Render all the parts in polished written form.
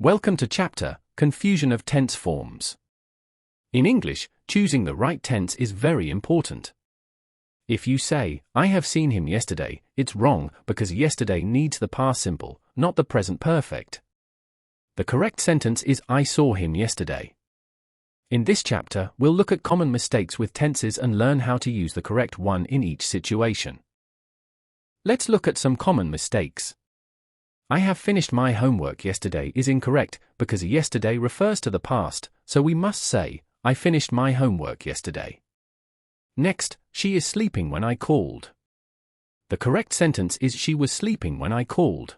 Welcome to chapter, Confusion of Tense Forms. In English, choosing the right tense is very important. If you say, I have seen him yesterday, it's wrong because yesterday needs the past simple, not the present perfect. The correct sentence is I saw him yesterday. In this chapter, we'll look at common mistakes with tenses and learn how to use the correct one in each situation. Let's look at some common mistakes. I have finished my homework yesterday is incorrect because yesterday refers to the past, so we must say, I finished my homework yesterday. Next, she is sleeping when I called. The correct sentence is she was sleeping when I called.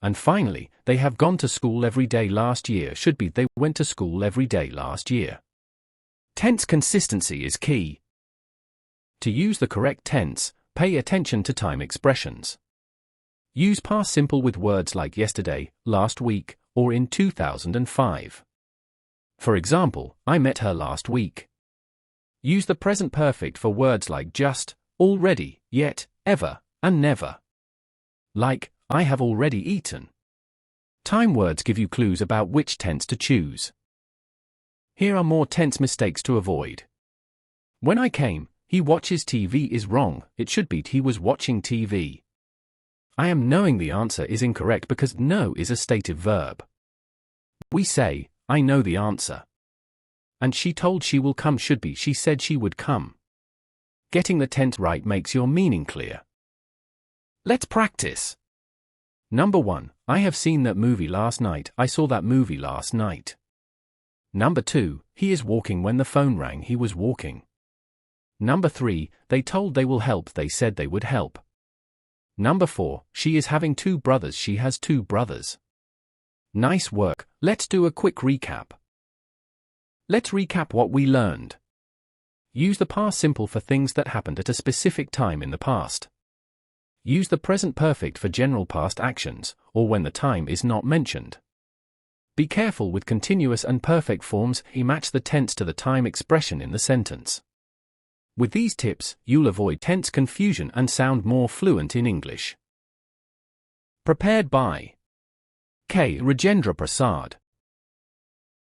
And finally, they have gone to school every day last year should be they went to school every day last year. Tense consistency is key. To use the correct tense, pay attention to time expressions. Use past simple with words like yesterday, last week, or in 2005. For example, I met her last week. Use the present perfect for words like just, already, yet, ever, and never. Like, I have already eaten. Time words give you clues about which tense to choose. Here are more tense mistakes to avoid. When I came, he watches TV is wrong, it should be he was watching TV. I am knowing the answer is incorrect because know is a stative verb. We say, I know the answer. And she told she will come should be she said she would come. Getting the tense right makes your meaning clear. Let's practice. Number 1, I have seen that movie last night, I saw that movie last night. Number 2, he is walking when the phone rang he was walking. Number 3, they told they will help they said they would help. Number 4, she is having 2 brothers she has 2 brothers. Nice work, let's do a quick recap. Let's recap what we learned. Use the past simple for things that happened at a specific time in the past. Use the present perfect for general past actions, or when the time is not mentioned. Be careful with continuous and perfect forms, match the tense to the time expression in the sentence. With these tips, you'll avoid tense confusion and sound more fluent in English. Prepared by K. Rajendra Prasad.